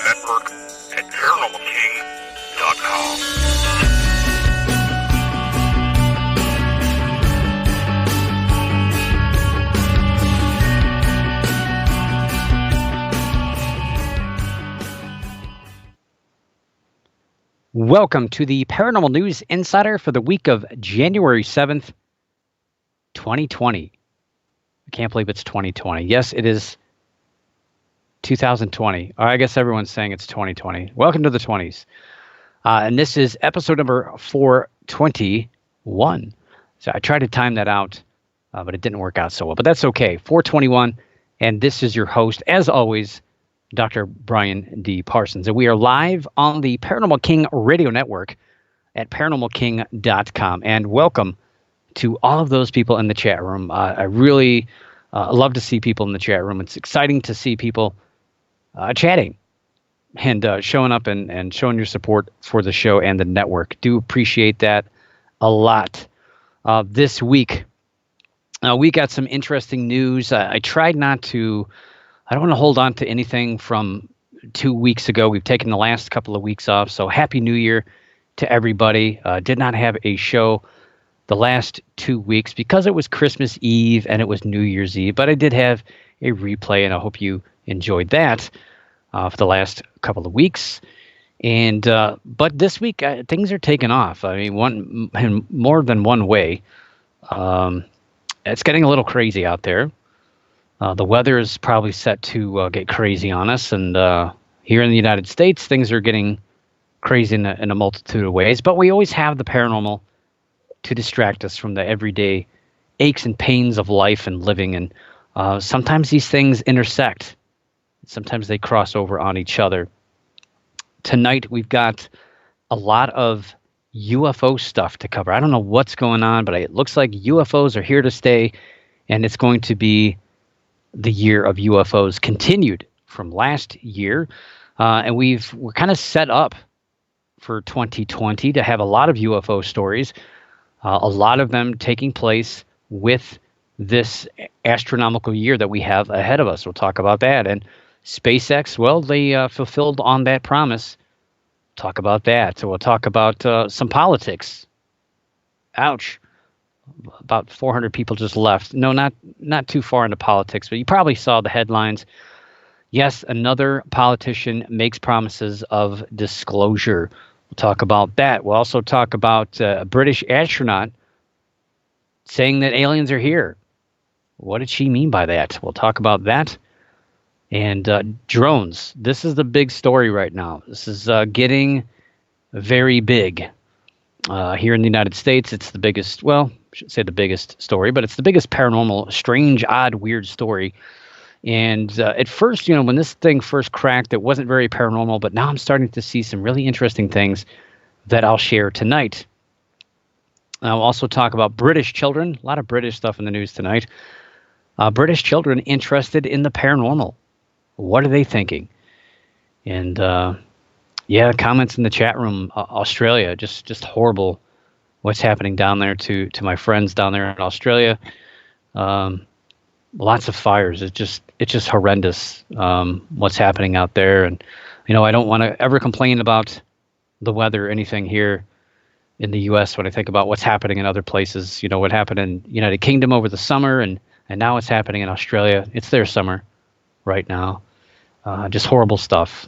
network at paranormalking.com. Welcome to the Paranormal News Insider for the week of January 7th, 2020. I can't believe it's 2020. Yes, it is 2020. Or I guess everyone's saying it's 2020. Welcome to the 20s. And this is episode number 421. So I tried to time that out, but it didn't work out so well. But that's okay. 421. And this is your host, as always, Dr. Brian D. Parsons. And we are live on the Paranormal King radio network at paranormalking.com. And welcome to all of those people in the chat room. I really love to see people in the chat room. It's exciting to see people chatting and showing up and showing your support for the show and the network. Do appreciate that a lot. This week, we got some interesting news. I tried not to... I don't want to hold on to anything from 2 weeks ago. We've taken the last couple of weeks off, so Happy New Year to everybody. Did not have a show the last 2 weeks because it was Christmas Eve and it was New Year's Eve, but I did have a replay, and I hope you enjoyed that for the last couple of weeks. And but this week, things are taking off. I mean, in more than one way. It's getting a little crazy out there. The weather is probably set to get crazy on us, and here in the United States, things are getting crazy in a multitude of ways. But we always have the paranormal to distract us from the everyday aches and pains of life and living. And sometimes these things intersect. Sometimes they cross over on each other. Tonight, we've got a lot of UFO stuff to cover. I don't know what's going on, but it looks like UFOs are here to stay, and it's going to be the year of UFOs continued from last year. And we're kind of set up for 2020 to have a lot of UFO stories, a lot of them taking place with this astronomical year that we have ahead of us. We'll talk about that. And SpaceX, well, they fulfilled on that promise. Talk about that. So we'll talk about some politics. Ouch. About 400 people just left. No, not too far into politics, but you probably saw the headlines. Yes, another politician makes promises of disclosure. We'll talk about that. We'll also talk about a British astronaut saying that aliens are here. What did she mean by that? We'll talk about that. And drones. This is the big story right now. This is getting very big. Here in the United States, it's the biggest, well, I shouldn't say the biggest story, but it's the biggest paranormal, strange, odd, weird story. And at first, when this thing first cracked, it wasn't very paranormal, but now I'm starting to see some really interesting things that I'll share tonight. I'll also talk about British children, a lot of British stuff in the news tonight. British children interested in the paranormal. What are they thinking? And yeah, comments in the chat room. Australia, just horrible. What's happening down there to my friends down there in Australia? Lots of fires. It's just horrendous. What's happening out there? And I don't want to ever complain about the weather or anything here in the U.S. when I think about what's happening in other places. What happened in United Kingdom over the summer, and now it's happening in Australia. It's their summer right now. Just horrible stuff.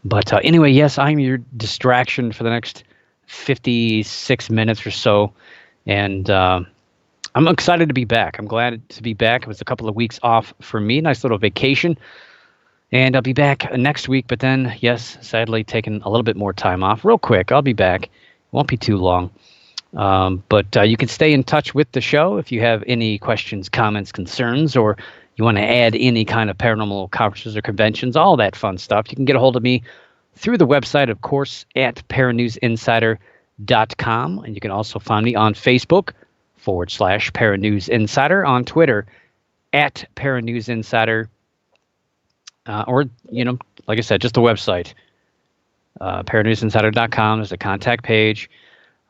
But anyway, yes, I'm your distraction for the next 56 minutes or so. And I'm excited to be back. I'm glad to be back. It was a couple of weeks off for me, nice little vacation. And I'll be back next week. But then, yes, sadly, taking a little bit more time off. Real quick, I'll be back. It won't be too long. But you can stay in touch with the show if you have any questions, comments, concerns, or you want to add any kind of paranormal conferences or conventions, all that fun stuff. You can get a hold of me through the website, of course, at paranewsinsider.com. And you can also find me on Facebook /Paranewsinsider, on Twitter at Paranewsinsider, or, like I said, just the website, paranewsinsider.com. There's a contact page.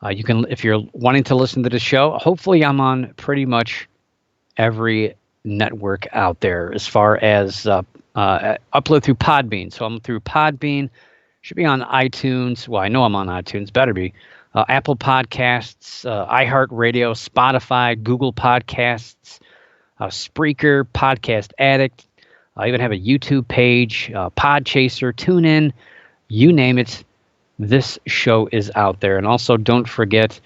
You can, if you're wanting to listen to the show, hopefully I'm on pretty much every network out there as far as upload through Podbean. So I'm through Podbean. Should be on iTunes. Well, I know I'm on iTunes. Better be. Apple Podcasts, iHeartRadio, Spotify, Google Podcasts, Spreaker, Podcast Addict. I even have a YouTube page, Podchaser, TuneIn, you name it. This show is out there. And also don't forget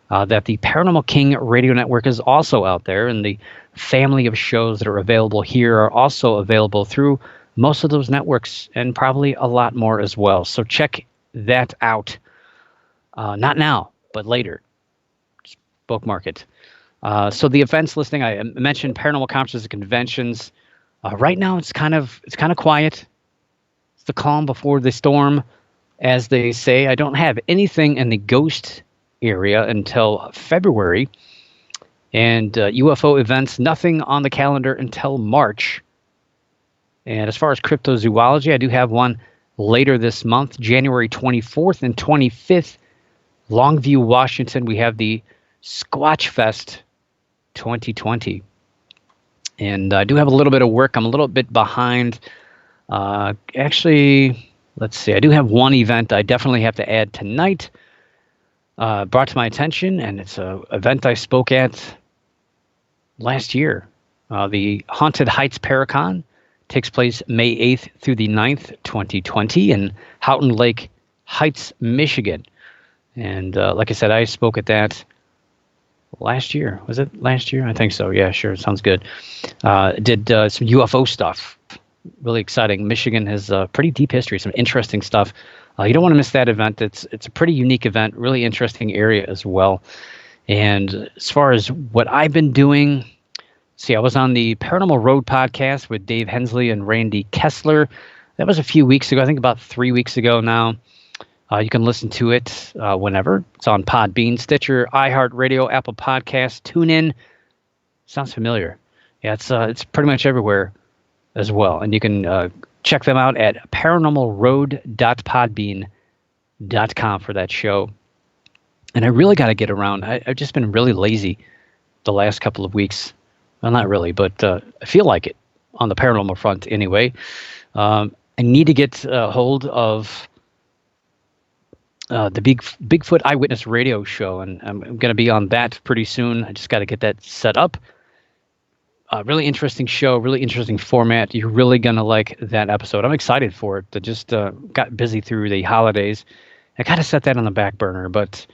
that the Paranormal King Radio Network is also out there, and the family of shows that are available here are also available through most of those networks and probably a lot more as well. So check that out. Not now, but later. Just bookmark it. So the events listing, I mentioned paranormal conferences and conventions. Right now, it's kind of quiet. It's the calm before the storm, as they say. I don't have anything in the ghost area until February, and UFO events, nothing on the calendar until March. And as far as cryptozoology, I do have one later this month, January 24th and 25th, Longview, Washington. We have the Squatch Fest 2020. And I do have a little bit of work. I'm a little bit behind. Actually, let's see. I do have one event I definitely have to add tonight. Brought to my attention, and it's an event I spoke at last year. The Haunted Heights Paracon takes place May 8th through the 9th, 2020 in Houghton Lake Heights, Michigan. And like I said, I spoke at that last year. Was it last year? I think so. Yeah, sure. Sounds good. Did some UFO stuff. Really exciting. Michigan has a pretty deep history, some interesting stuff. You don't want to miss that event. It's a pretty unique event, really interesting area as well. And as far as what I've been doing, see, I was on the Paranormal Road podcast with Dave Hensley and Randy Kessler. That was a few weeks ago, I think about 3 weeks ago now. You can listen to it whenever. It's on Podbean, Stitcher, iHeartRadio, Apple Podcasts, TuneIn. Sounds familiar. Yeah, it's pretty much everywhere as well. And you can check them out at paranormalroad.podbean.com for that show. And I really got to get around. I've just been really lazy the last couple of weeks. Well, not really, but I feel like it on the paranormal front anyway. I need to get a hold of the Bigfoot Eyewitness Radio Show, and I'm going to be on that pretty soon. I just got to get that set up. Really interesting show, really interesting format. You're really going to like that episode. I'm excited for it. I just got busy through the holidays. I got to set that on the back burner, but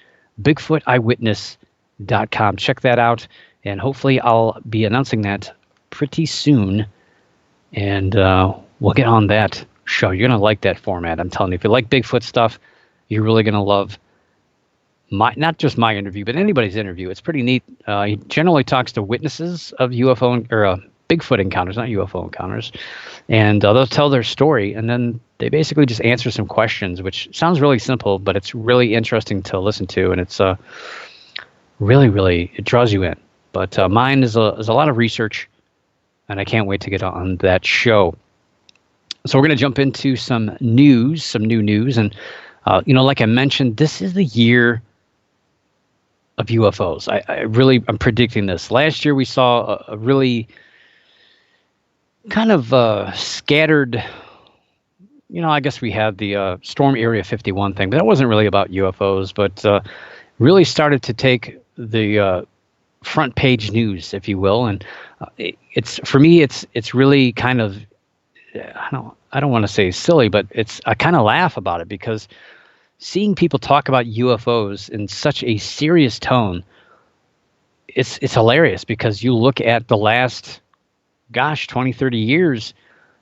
BigfootEyewitness.com. Check that out, and hopefully I'll be announcing that pretty soon, and we'll get on that show. You're going to like that format, I'm telling you. If you like Bigfoot stuff, you're really going to love not just my interview, but anybody's interview. It's pretty neat. He generally talks to witnesses of UFO or Bigfoot encounters, not UFO encounters, and they'll tell their story, and then they basically just answer some questions, which sounds really simple, but it's really interesting to listen to, and it's really it draws you in. But mine is a lot of research, and I can't wait to get on that show. So we're going to jump into some new news, and like I mentioned, this is the year of UFOs. I'm predicting this. Last year we saw a really kind of scattered, I guess we had the Storm Area 51 thing, but that wasn't really about UFOs, but really started to take the front page news, if you will. And it's really kind of, I don't want to say silly, but I kind of laugh about it because seeing people talk about UFOs in such a serious tone, it's hilarious because you look at the last, 20, 30 years,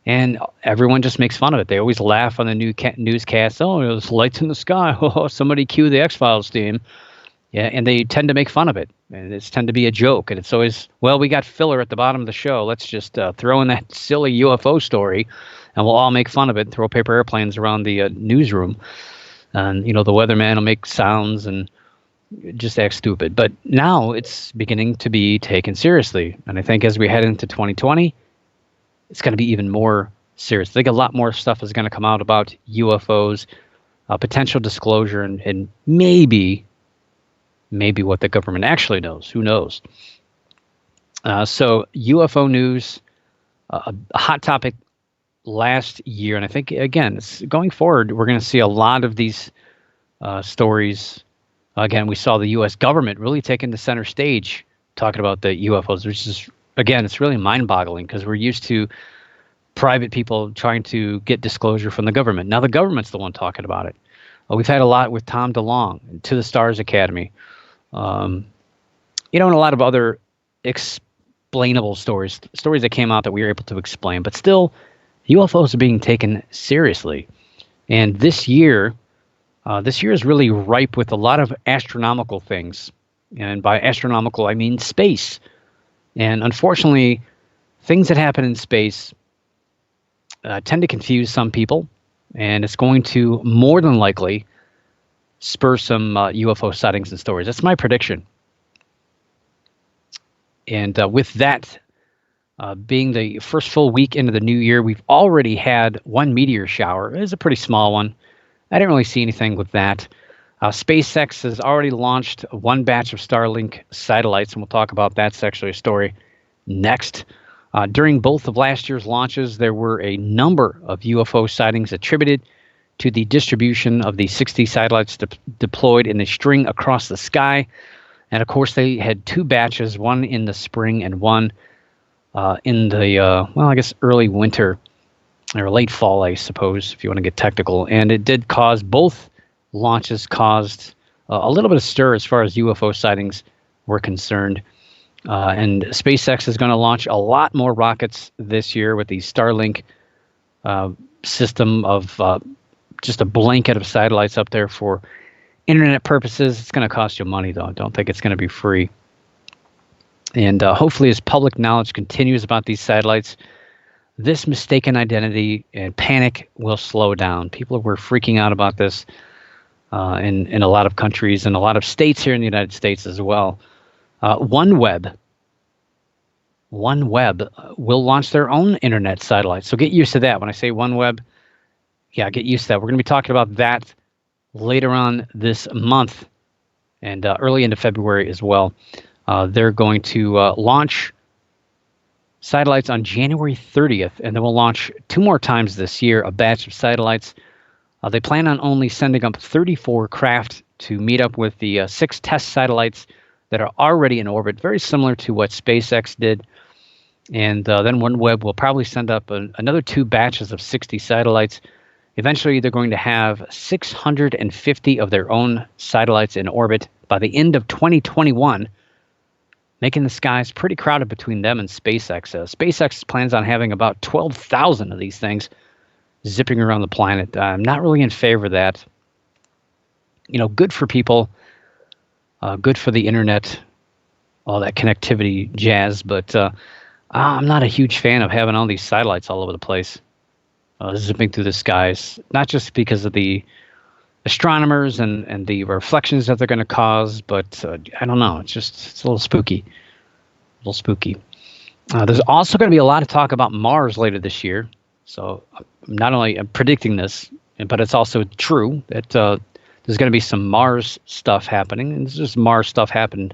and everyone just makes fun of it. They always laugh on the newscast. Oh, there's lights in the sky. Oh, somebody cue the X-Files theme. Yeah, and they tend to make fun of it. And it's tend to be a joke. And it's always, well, we got filler at the bottom of the show. Let's just throw in that silly UFO story, and we'll all make fun of it and throw paper airplanes around the newsroom. And, the weatherman will make sounds and just act stupid. But now it's beginning to be taken seriously. And I think as we head into 2020, it's going to be even more serious. I think a lot more stuff is going to come out about UFOs, potential disclosure, and maybe what the government actually knows. Who knows? So UFO news, a hot topic last year, and I think again, going forward, we're going to see a lot of these stories. Again, we saw the U.S. government really taking the center stage, talking about the UFOs, which is, again, it's really mind-boggling because we're used to private people trying to get disclosure from the government. Now the government's the one talking about it. We've had a lot with Tom DeLonge, To the Stars Academy, and a lot of other explainable stories that came out that we were able to explain. But still, UFOs are being taken seriously. And this year is really ripe with a lot of astronomical things. And by astronomical, I mean space. And unfortunately, things that happen in space tend to confuse some people. And it's going to more than likely spur some UFO sightings and stories. That's my prediction. And with that being the first full week into the new year, we've already had one meteor shower. It was a pretty small one. I didn't really see anything with that. SpaceX has already launched one batch of Starlink satellites, and we'll talk about that's actually a story next. During both of last year's launches, there were a number of UFO sightings attributed to the distribution of the 60 satellites deployed in a string across the sky. And of course, they had two batches, one in the spring and one in the, I guess early winter or late fall, I suppose, if you want to get technical. And it did cause, both launches caused a little bit of stir as far as UFO sightings were concerned. And SpaceX is going to launch a lot more rockets this year with the Starlink system of just a blanket of satellites up there for internet purposes. It's going to cost you money, though. I don't think it's going to be free. And hopefully, as public knowledge continues about these satellites, this mistaken identity and panic will slow down. People were freaking out about this in a lot of countries and a lot of states here in the United States as well. OneWeb will launch their in internet satellites. So get used to that. When I say OneWeb, get used to that. We're going to be talking about that later on this month and early into February as well. They're going to launch satellites on January 30th, and then we'll launch two more times this year, a batch of satellites. They plan on only sending up 34 craft to meet up with the 6 test satellites that are already in orbit, very similar to what SpaceX did. And then OneWeb will probably send up another 2 batches of 60 satellites. Eventually, they're going to have 650 of their own satellites in orbit by the end of 2021, making the skies pretty crowded between them and SpaceX. SpaceX plans on having about 12,000 of these things zipping around the planet. I'm not really in favor of that. Good for people, good for the internet, all that connectivity jazz, but I'm not a huge fan of having all these satellites all over the place, zipping through the skies, not just because of the astronomers and the reflections that they're going to cause, but I don't know. It's a little spooky. There's also going to be a lot of talk about Mars later this year. So not only I'm predicting this, but it's also true that there's going to be some Mars stuff happening. And this Mars stuff happened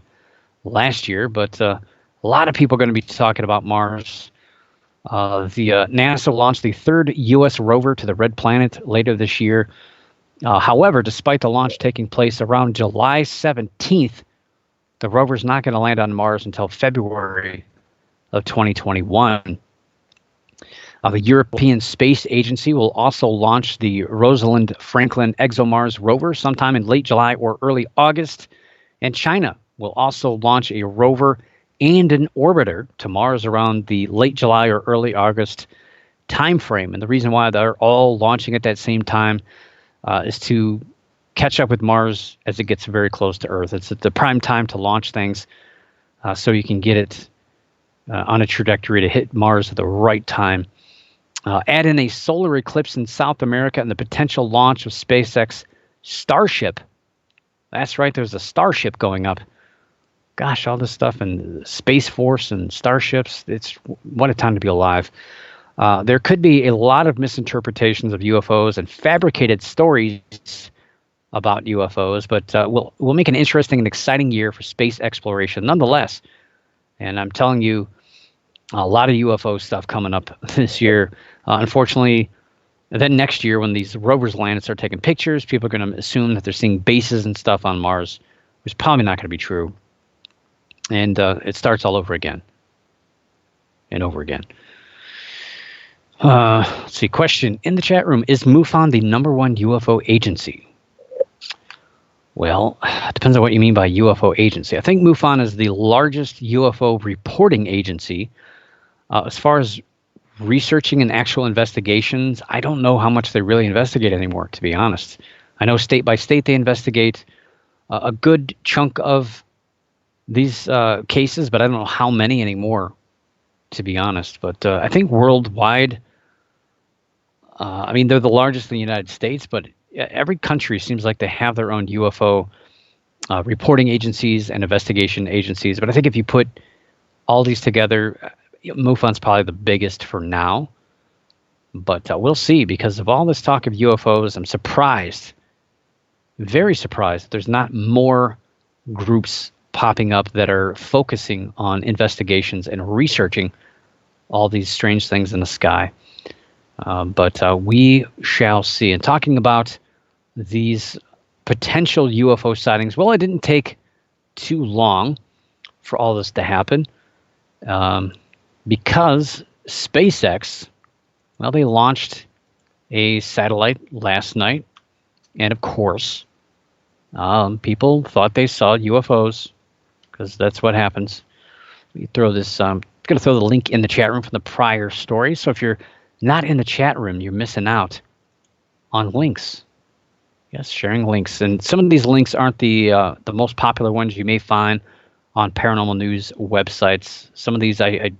last year, but a lot of people are going to be talking about Mars. NASA will launch the 3rd U.S. rover to the Red Planet later this year. However, despite the launch taking place around July 17th, the rover's not going to land on Mars until February of 2021. The European Space Agency will also launch the Rosalind Franklin ExoMars rover sometime in late July or early August. And China will also launch a rover and an orbiter to Mars around the late July or early August timeframe. And the reason why they're all launching at that same time is to catch up with Mars as it gets very close to Earth. It's at the prime time to launch things so you can get it on a trajectory to hit Mars at the right time. Add in a solar eclipse in South America and the potential launch of SpaceX Starship. That's right, there's a Starship going up. Gosh, all this stuff and Space Force and starships. What a time to be alive. There could be a lot of misinterpretations of UFOs and fabricated stories about UFOs, but we'll make an interesting and exciting year for space exploration nonetheless. And I'm telling you, a lot of UFO stuff coming up this year. Unfortunately, then next year when these rovers land and start taking pictures, people are going to assume that they're seeing bases and stuff on Mars, which is probably not going to be true. And it starts all over again and over again. Let's see. Question in the chat room: is MUFON the #1 UFO agency? Well, it depends on what you mean by UFO agency. I think MUFON is the largest UFO reporting agency. As far as researching and actual investigations, I don't know how much they really investigate anymore, to be honest. I know state by state they investigate a good chunk of these cases, but I don't know how many anymore, to be honest. But I think worldwide, I mean, they're the largest in the United States, but every country seems like they have their own UFO reporting agencies and investigation agencies. But I think if you put all these together, MUFON's probably the biggest for now. But we'll see, because of all this talk of UFOs, I'm surprised, very surprised, that there's not more groups popping up that are focusing on investigations and researching all these strange things in the sky. But we shall see. And talking about these potential UFO sightings, well, it didn't take too long for all this to happen, because SpaceX, well, they launched a satellite last night, and of course, people thought they saw UFOs, because that's what happens. We throw this. I'm going to throw the link in the chat room from the prior story. So if you're not in the chat room, you're missing out on links. Yes, sharing links, and some of these links aren't the most popular ones you may find on paranormal news websites. Some of these I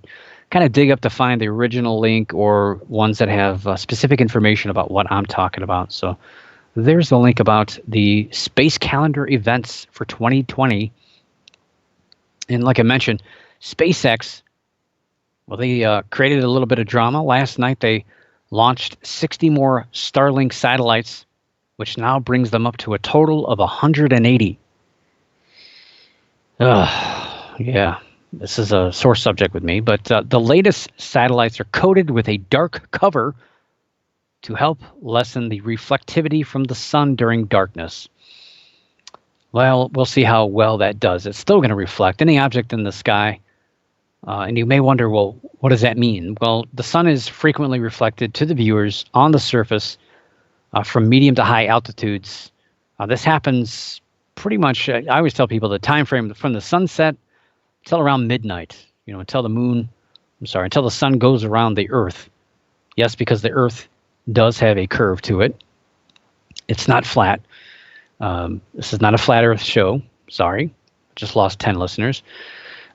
kind of dig up to find the original link, or ones that have specific information about what I'm talking about. So there's the link about the space calendar events for 2020. And like I mentioned, SpaceX, well, they created a little bit of drama. Last night, they launched 60 more Starlink satellites, which now brings them up to a total of 180. Yeah, this is a sore subject with me, but the latest satellites are coated with a dark cover to help lessen the reflectivity from the sun during darkness. Well, we'll see how well that does. It's still going to reflect any object in the sky. And you may wonder, well, what does that mean? Well, the sun is frequently reflected to the viewers on the surface from medium to high altitudes. This happens pretty much, I always tell people the time frame from the sunset until around midnight, until the sun goes around the Earth. Yes, because the Earth does have a curve to it. It's not flat. This is not a flat Earth show. Sorry, just lost 10 listeners.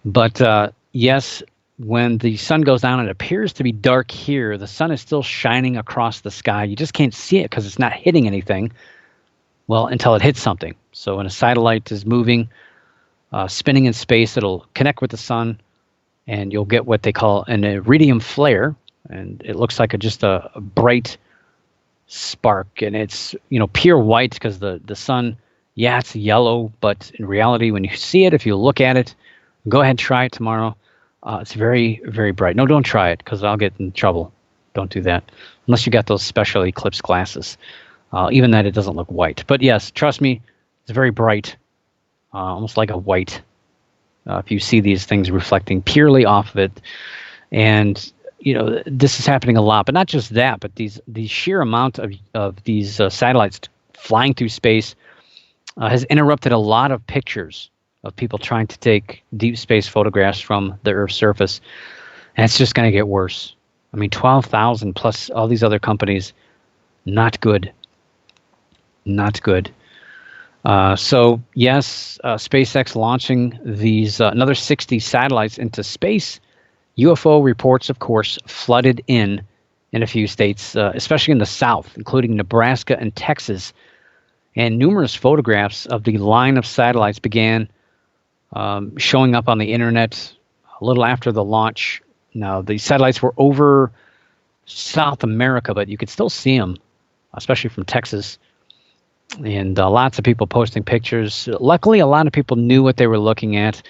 But yes, when the sun goes down, it appears to be dark here. The sun is still shining across the sky. You just can't see it because it's not hitting anything, well, until it hits something. So when a satellite is moving, spinning in space, it'll connect with the sun, and you'll get what they call an iridium flare. And it looks like just a bright spark. And it's, pure white because the sun, yeah, it's yellow. But in reality, when you see it, if you look at it, go ahead, try it tomorrow. It's very, very bright. No, don't try it because I'll get in trouble. Don't do that. Unless you got those special eclipse glasses. Even that, it doesn't look white. But yes, trust me, it's very bright. Almost like a white. If you see these things reflecting purely off of it. And, this is happening a lot. But not just that, but the sheer amount of these satellites flying through space has interrupted a lot of pictures of people trying to take deep space photographs from the Earth's surface. And it's just going to get worse. I mean, 12,000 plus all these other companies, not good. Not good. So, yes, SpaceX launching these another 60 satellites into space. UFO reports, of course, flooded in a few states, especially in the South, including Nebraska and Texas. And numerous photographs of the line of satellites began showing up on the internet a little after the launch. Now, the satellites were over South America, but you could still see them, especially from Texas. And lots of people posting pictures. Luckily, a lot of people knew what they were looking at,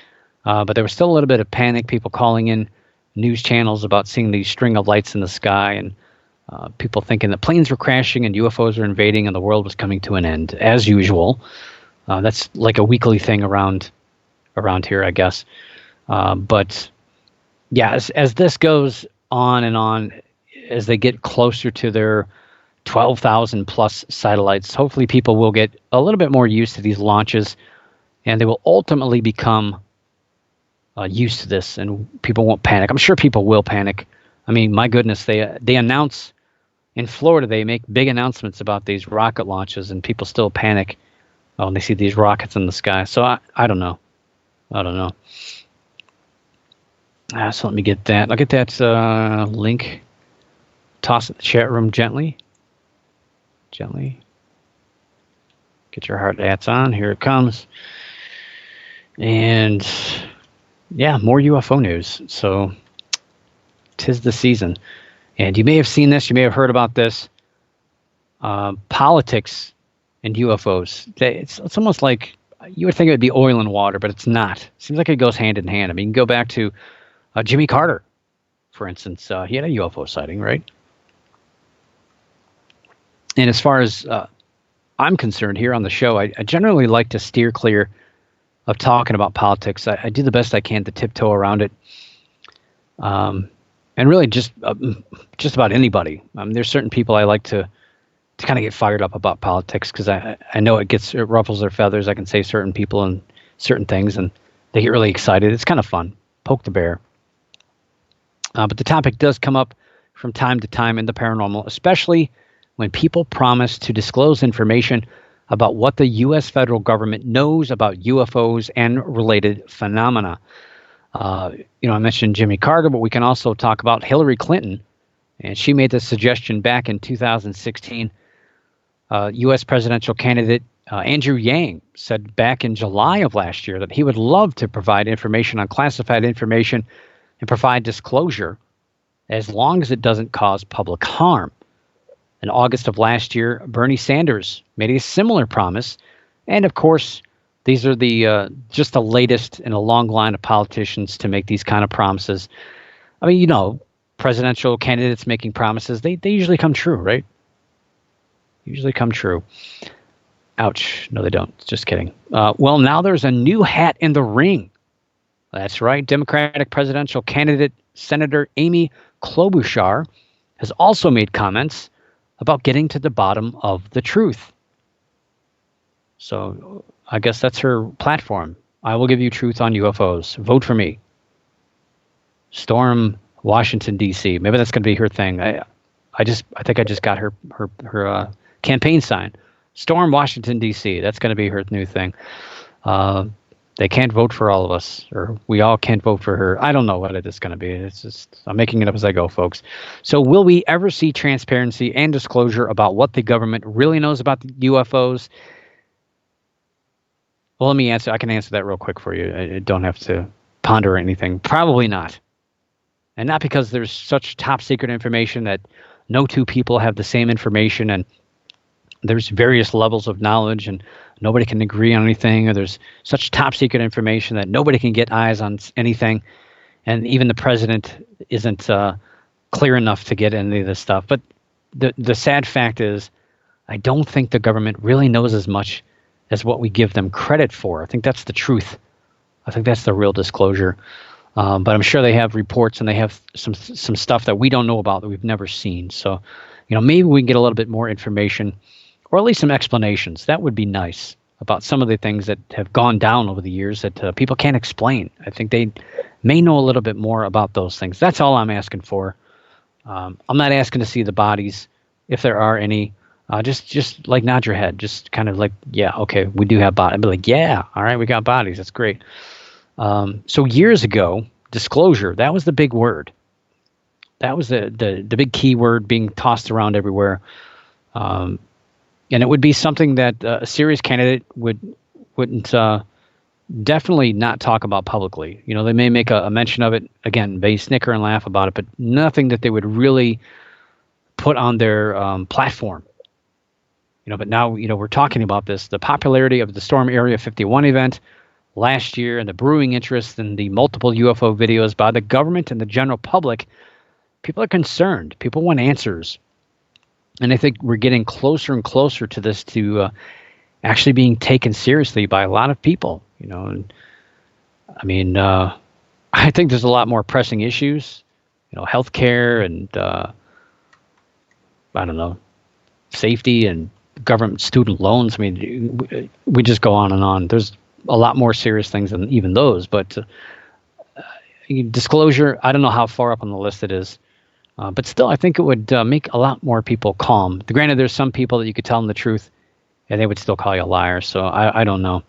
but there was still a little bit of panic, people calling in news channels about seeing these string of lights in the sky. And People thinking that planes were crashing and UFOs were invading and the world was coming to an end, as usual. That's like a weekly thing around here, I guess. But yeah, as this goes on and on, as they get closer to their 12,000 plus satellites, hopefully people will get a little bit more used to these launches, and they will ultimately become used to this, and people won't panic. I'm sure people will panic. I mean, my goodness, they announce in Florida, they make big announcements about these rocket launches, and people still panic when they see these rockets in the sky. So I don't know. I don't know. So let me get that. I'll get that link. Toss it in the chat room gently. Gently. Get your hard hats on. Here it comes. And yeah, more UFO news. So 'tis the season. And you may have seen this. You may have heard about this. Politics and UFOs. It's almost like you would think it would be oil and water, but it's not. It seems like it goes hand in hand. I mean, you can go back to Jimmy Carter, for instance. He had a UFO sighting, right? And as far as I'm concerned here on the show, I generally like to steer clear of talking about politics. I do the best I can to tiptoe around it. And really just about anybody. There's certain people I like to kind of get fired up about politics because I know it ruffles their feathers. I can say certain people and certain things and they get really excited. It's kind of fun. Poke the bear. But the topic does come up from time to time in the paranormal, especially when people promise to disclose information about what the U.S. federal government knows about UFOs and related phenomena. I mentioned Jimmy Carter, but we can also talk about Hillary Clinton. And she made this suggestion back in 2016. U.S. presidential candidate Andrew Yang said back in July of last year that he would love to provide information on classified information and provide disclosure as long as it doesn't cause public harm. In August of last year, Bernie Sanders made a similar promise. And of course, these are just the latest in a long line of politicians to make these kind of promises. I mean, presidential candidates making promises, they usually come true, right? Usually come true. Ouch. No, they don't. Just kidding. Well, now there's a new hat in the ring. That's right. Democratic presidential candidate Senator Amy Klobuchar has also made comments about getting to the bottom of the truth. So I guess that's her platform. I will give you truth on UFOs. Vote for me. Storm Washington, D.C. Maybe that's going to be her thing. I think I just got her campaign sign. Storm Washington, D.C. That's going to be her new thing. They can't vote for all of us, or we all can't vote for her. I don't know what it is going to be. It's just, I'm making it up as I go, folks. So will we ever see transparency and disclosure about what the government really knows about the UFOs? Well, let me answer. I can answer that real quick for you. I don't have to ponder anything. Probably not. And not because there's such top secret information that no two people have the same information and there's various levels of knowledge and nobody can agree on anything, or there's such top secret information that nobody can get eyes on anything. And even the president isn't clear enough to get any of this stuff. But the sad fact is, I don't think the government really knows as much as what we give them credit for. I think that's the truth. I think that's the real disclosure. But I'm sure they have reports and they have some stuff that we don't know about that we've never seen. So, maybe we can get a little bit more information, or at least some explanations. That would be nice about some of the things that have gone down over the years that people can't explain. I think they may know a little bit more about those things. That's all I'm asking for. I'm not asking to see the bodies, if there are any. Just like nod your head. Just kind of like, yeah, okay, we do have bodies. I'd be like, yeah, all right, we got bodies. That's great. So years ago, disclosure, that was the big word. That was the big key word being tossed around everywhere. And it would be something that a serious candidate wouldn't definitely not talk about publicly. They may make a mention of it. Again, they snicker and laugh about it, but nothing that they would really put on their platform. But now, we're talking about this, the popularity of the Storm Area 51 event last year and the brewing interest in the multiple UFO videos by the government and the general public. People are concerned. People want answers. And I think we're getting closer and closer to this, to actually being taken seriously by a lot of people. And I mean, I think there's a lot more pressing issues, healthcare and I don't know, safety and government student loans. I mean, we just go on and on. There's a lot more serious things than even those. But disclosure, I don't know how far up on the list it is. But still, I think it would make a lot more people calm. Granted, there's some people that you could tell them the truth, and they would still call you a liar. So I don't know.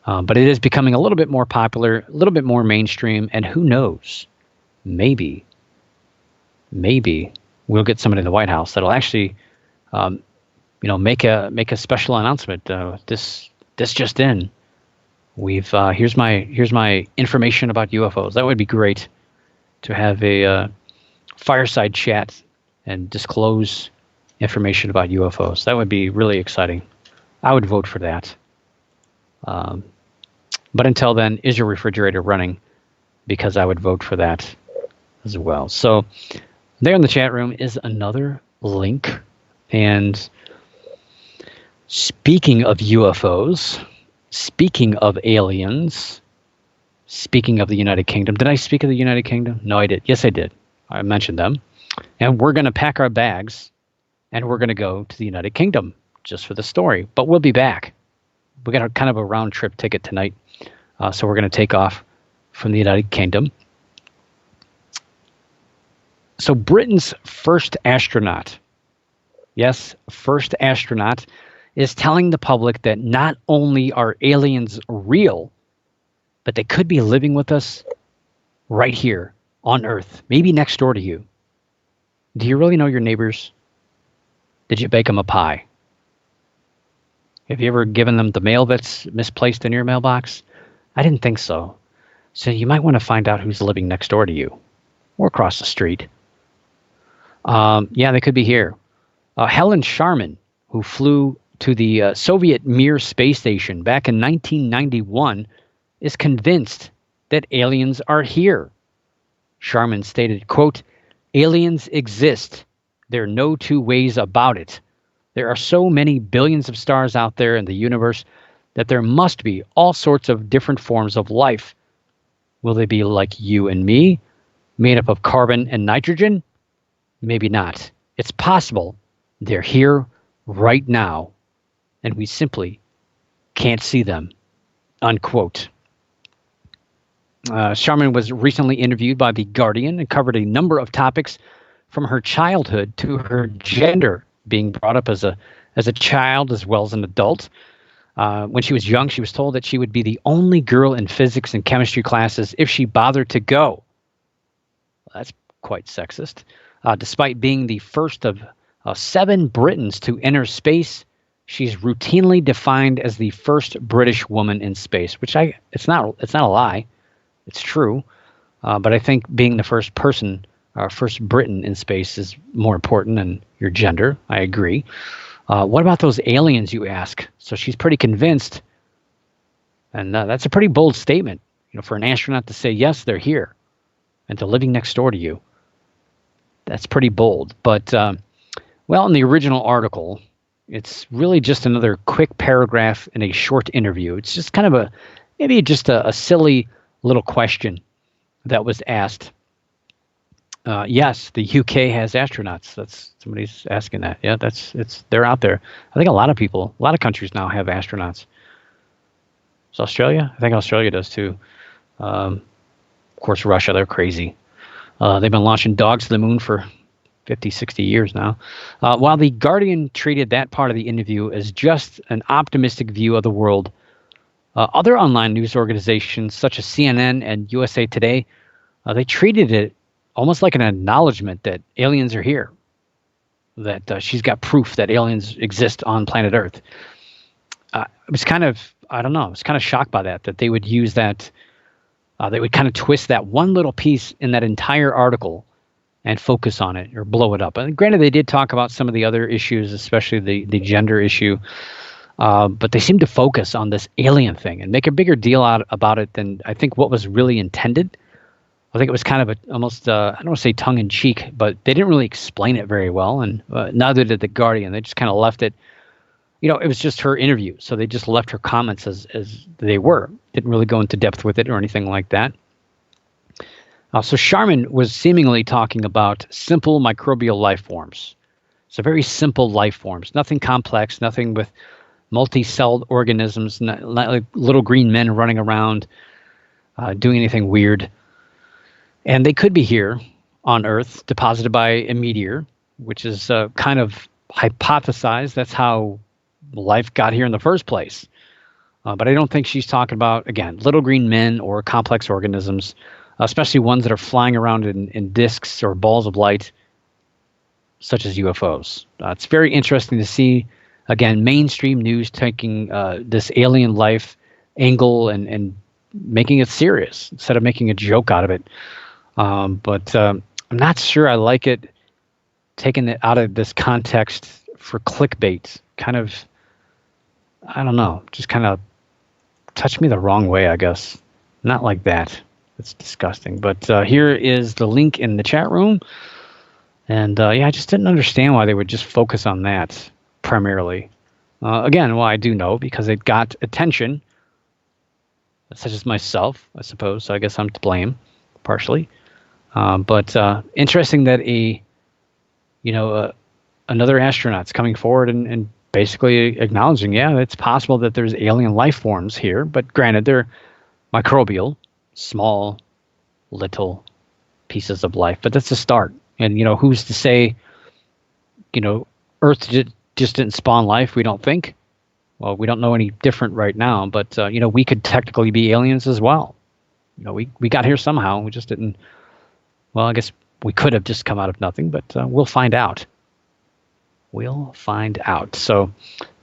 But it is becoming a little bit more popular, a little bit more mainstream. And who knows? Maybe we'll get somebody in the White House that'll actually, make a special announcement. This just in. Here's my information about UFOs. That would be great to have a fireside chat and disclose information about UFOs. That would be really exciting. I would vote for that. But until then, is your refrigerator running? Because I would vote for that as well. So there in the chat room is another link. And speaking of UFOs, speaking of aliens, speaking of the United Kingdom, did I speak of the United Kingdom? No, I did. Yes, I did. I mentioned them. And we're going to pack our bags and we're going to go to the United Kingdom just for the story. But we'll be back. We got kind of a round trip ticket tonight. So we're going to take off from the United Kingdom. So Britain's first astronaut, yes, first astronaut, is telling the public that not only are aliens real, but they could be living with us right here on Earth, maybe next door to you. Do you really know your neighbors? Did you bake them a pie? Have you ever given them the mail that's misplaced in your mailbox? I didn't think so. So you might want to find out who's living next door to you or across the street. Yeah, they could be here. Helen Sharman, who flew to the Soviet Mir space station back in 1991, is convinced that aliens are here. Sharman stated, quote, "Aliens exist. There are no two ways about it. There are so many billions of stars out there in the universe that there must be all sorts of different forms of life. Will they be like you and me, made up of carbon and nitrogen? Maybe not. It's possible they're here right now, and we simply can't see them," unquote. Sharman was recently interviewed by The Guardian and covered a number of topics from her childhood to her gender, being brought up as a child as well as an adult. When she was young, she was told that she would be the only girl in physics and chemistry classes if she bothered to go. That's quite sexist. Despite being the first of 7 Britons to enter space, she's routinely defined as the first British woman in space, which it's not a lie. It's true. But I think being the first person, first Briton in space is more important than your gender. I agree. What about those aliens, you ask? So she's pretty convinced. And that's a pretty bold statement, for an astronaut to say, yes, they're here and they're living next door to you. That's pretty bold. But, in the original article, it's really just another quick paragraph in a short interview. It's just kind of maybe just a silly little question that was asked. Yes, the UK has astronauts. That's somebody's asking that. Yeah, they're out there. I think a lot of countries now have astronauts. Is Australia? I think Australia does too. Of course, Russia, they're crazy. They've been launching dogs to the moon for 50, 60 years now. While The Guardian treated that part of the interview as just an optimistic view of the world, other online news organizations such as CNN and USA Today, they treated it almost like an acknowledgement that aliens are here, that she's got proof that aliens exist on planet Earth. I was kind of shocked by that they would use that. They would kind of twist that one little piece in that entire article and focus on it or blow it up. And granted, they did talk about some of the other issues, especially the gender issue. But they seem to focus on this alien thing and make a bigger deal about it than I think what was really intended. I think it was kind of almost, I don't want to say tongue in cheek, but they didn't really explain it very well. And neither did The Guardian. They just kind of left it, it was just her interview. So they just left her comments as they were. Didn't really go into depth with it or anything like that. So Sharman was seemingly talking about simple microbial life forms. So very simple life forms, nothing complex, nothing with multi-celled organisms, not like little green men running around doing anything weird. And they could be here on Earth, deposited by a meteor, which is kind of hypothesized. That's how life got here in the first place. But I don't think she's talking about, again, little green men or complex organisms, especially ones that are flying around in disks or balls of light, such as UFOs. It's very interesting to see, again, mainstream news taking this alien life angle and making it serious instead of making a joke out of it. But I'm not sure I like it, taking it out of this context for clickbait. Kind of, I don't know, just kind of touched me the wrong way, I guess. Not like that. It's disgusting. But here is the link in the chat room. And I just didn't understand why they would just focus on that primarily. Again, well, I do know because it got attention, such as myself, I suppose. So I guess I'm to blame, partially. But interesting that another astronaut's coming forward and basically acknowledging, it's possible that there's alien life forms here. But granted, they're microbial, small, little pieces of life. But that's a start. And, who's to say, Earth just didn't spawn life, we don't think. Well, we don't know any different right now, but, we could technically be aliens as well. We got here somehow. We just didn't. Well, I guess we could have just come out of nothing, but we'll find out. We'll find out. So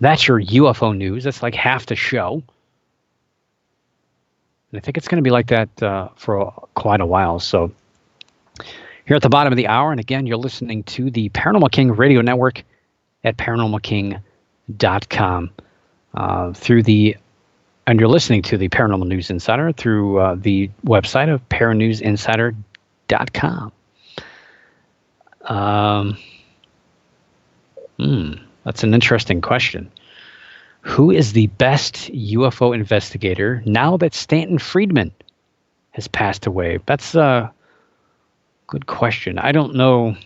that's your UFO news. That's like half the show. And I think it's going to be like that for quite a while. So here at the bottom of the hour, and again, you're listening to the Paranormal King Radio Network at paranormalking.com and you're listening to the Paranormal News Insider through the website of paranewsinsider.com. That's an interesting question. Who is the best UFO investigator now that Stanton Friedman has passed away? That's a good question. I don't know.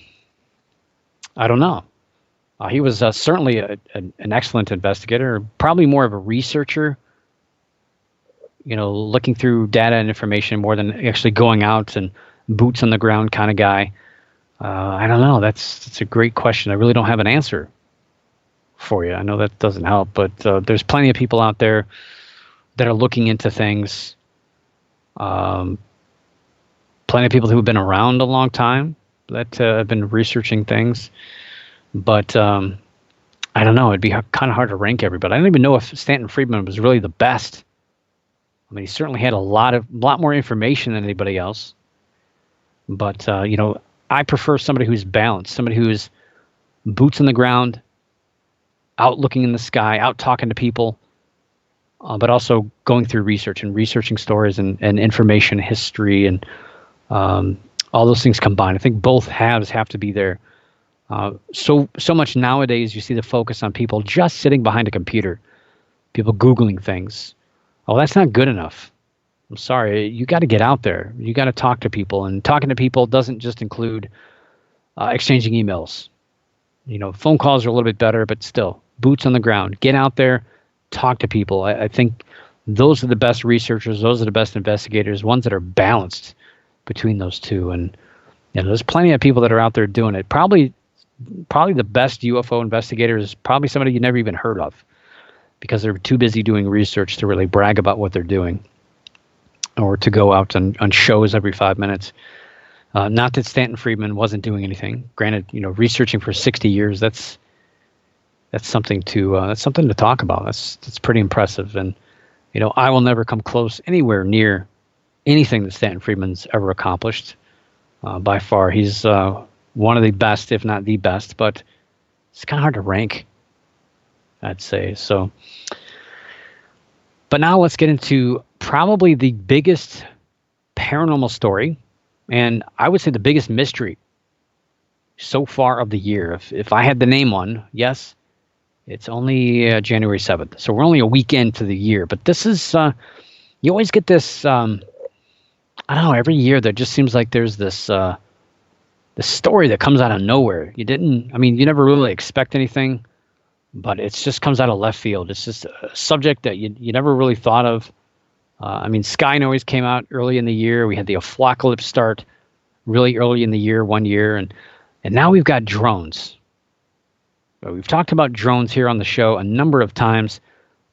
He was certainly an excellent investigator, probably more of a researcher, looking through data and information more than actually going out and boots on the ground kind of guy. I don't know. That's a great question. I really don't have an answer for you. I know that doesn't help, but there's plenty of people out there that are looking into things. Plenty of people who have been around a long time that have been researching things. But I don't know. It'd be kind of hard to rank everybody. I don't even know if Stanton Friedman was really the best. I mean, he certainly had a lot more information than anybody else. But I prefer somebody who's balanced, somebody who's boots on the ground, out looking in the sky, out talking to people, but also going through research and researching stories and information, history, and all those things combined. I think both halves have to be there. So much nowadays, you see the focus on people just sitting behind a computer, people Googling things. Oh, that's not good enough. I'm sorry. You got to get out there. You got to talk to people. And talking to people doesn't just include exchanging emails. Phone calls are a little bit better, but still, boots on the ground. Get out there, talk to people. I think those are the best researchers. Those are the best investigators, ones that are balanced between those two. And there's plenty of people that are out there doing it. Probably the best UFO investigator is probably somebody you never even heard of because they're too busy doing research to really brag about what they're doing or to go out on shows every 5 minutes. Not that Stanton Friedman wasn't doing anything. Granted, researching for 60 years, that's something to talk about. That's pretty impressive. And, I will never come close anywhere near anything that Stanton Friedman's ever accomplished. By far, he's one of the best, if not the best, but it's kind of hard to rank, I'd say. So, but now let's get into probably the biggest paranormal story And I would say the biggest mystery so far of the year, if I had to name one, yes, it's only January 7th. So we're only a week into the year. But this is, you always get this, I don't know, every year there just seems like there's this story that comes out of nowhere. You never really expect anything, but it just comes out of left field. It's just a subject that you never really thought of. Sky Noise came out early in the year. We had the Apocalypse start really early in the year, one year, and now we've got drones. We've talked about drones here on the show a number of times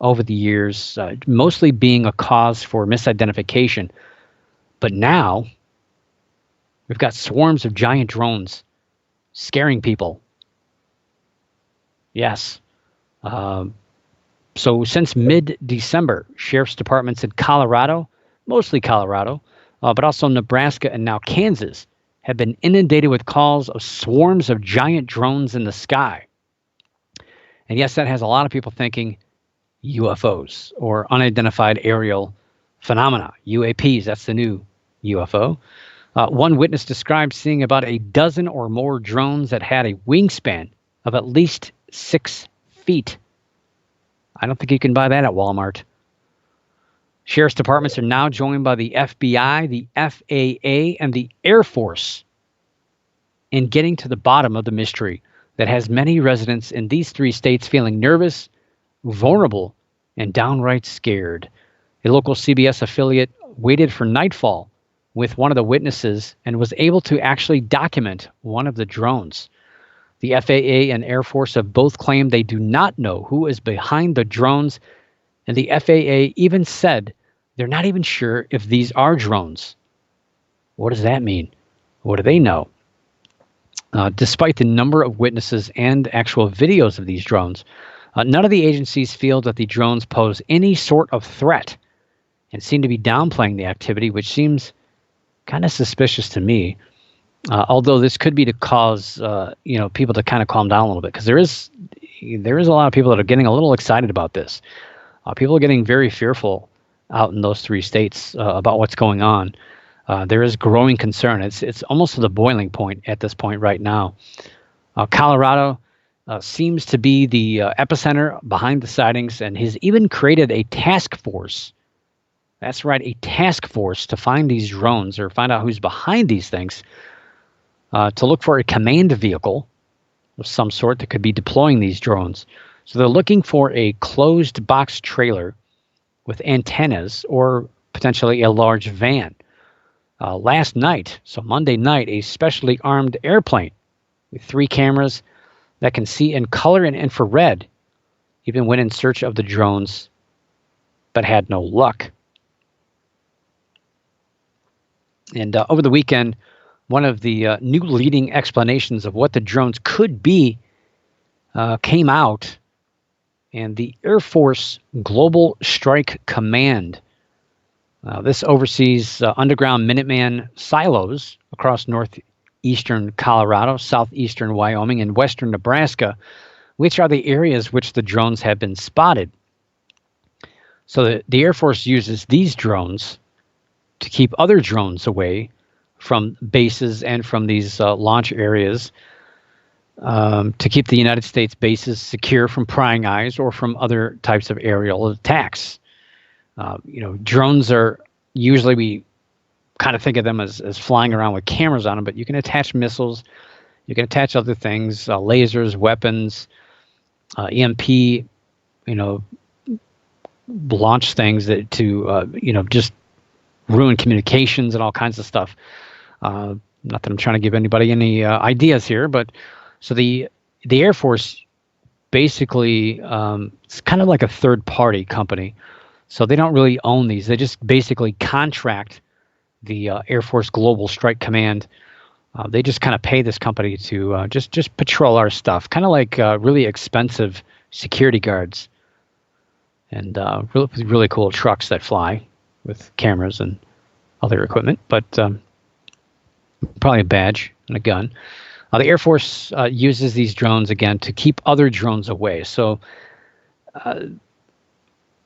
over the years, mostly being a cause for misidentification. But now we've got swarms of giant drones scaring people. Yes. So since mid-December, sheriff's departments in Colorado, mostly Colorado, but also Nebraska and now Kansas, have been inundated with calls of swarms of giant drones in the sky. And yes, that has a lot of people thinking UFOs or unidentified aerial phenomena, UAPs. That's the new UFO. One witness described seeing about a dozen or more drones that had a wingspan of at least 6 feet. I don't think you can buy that at Walmart. Sheriff's departments are now joined by the FBI, the FAA, and the Air Force in getting to the bottom of the mystery that has many residents in these 3 states feeling nervous, vulnerable, and downright scared. A local CBS affiliate waited for nightfall with one of the witnesses and was able to actually document one of the drones. The FAA and Air Force have both claimed they do not know who is behind the drones, and the FAA even said they're not even sure if these are drones. What does that mean? What do they know? Despite the number of witnesses and actual videos of these drones, none of the agencies feel that the drones pose any sort of threat and seem to be downplaying the activity, which seems kind of suspicious to me. Although this could be to cause people to kind of calm down a little bit, because there is a lot of people that are getting a little excited about this. People are getting very fearful out in those 3 states about what's going on. There is growing concern. It's almost to the boiling point at this point right now. Colorado seems to be the epicenter behind the sightings, and has even created a task force. That's right, a task force to find these drones or find out who's behind these things, to look for a command vehicle of some sort that could be deploying these drones. So they're looking for a closed box trailer with antennas or potentially a large van. Last night, so Monday night, a specially armed airplane with 3 cameras that can see in color and infrared even went in search of the drones, but had no luck. And over the weekend, one of the new leading explanations of what the drones could be came out, and the Air Force Global Strike Command. This oversees underground Minuteman silos across northeastern Colorado, southeastern Wyoming, and western Nebraska, which are the areas which the drones have been spotted. So the Air Force uses these drones to keep other drones away from bases and from these launch areas, to keep the United States bases secure from prying eyes or from other types of aerial attacks. Drones are usually, we kind of think of them as flying around with cameras on them, but you can attach missiles, you can attach other things, lasers, weapons, EMP, launch things that just ruin communications and all kinds of stuff. Not that I'm trying to give anybody any ideas here, but so the Air Force basically, it's kind of like a third-party company. So they don't really own these. They just basically contract the Air Force Global Strike Command. They just kind of pay this company to just patrol our stuff, kind of like really expensive security guards, and really cool trucks that fly with cameras and other equipment, but probably a badge and a gun. The Air Force uses these drones, again, to keep other drones away. So I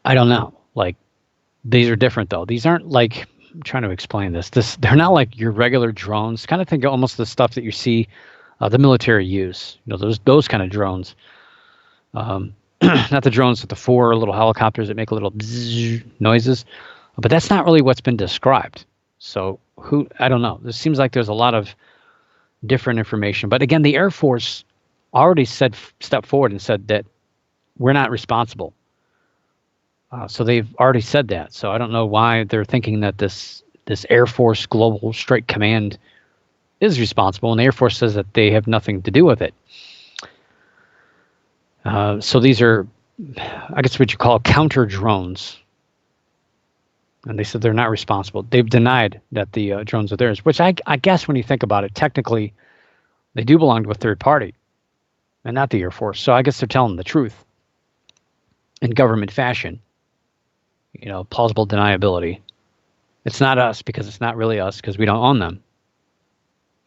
don't know. Like, these are different, though. These aren't like I'm trying to explain this. They're not like your regular drones. Kind of think of almost the stuff that you see the military use. Those kind of drones. Not the drones with the four little helicopters that make little bzzz noises, but that's not really what's been described. So I don't know. This seems like there's a lot of different information. But again, the Air Force already stepped forward and said that we're not responsible. So they've already said that. So I don't know why they're thinking that this Air Force Global Strike Command is responsible, and the Air Force says that they have nothing to do with it. So these are, I guess, what you call counter drones. And they said they're not responsible. They've denied that the drones are theirs, which I guess when you think about it, technically, they do belong to a third party and not the Air Force. So I guess they're telling the truth in government fashion. Plausible deniability. It's not us because it's not really us because we don't own them.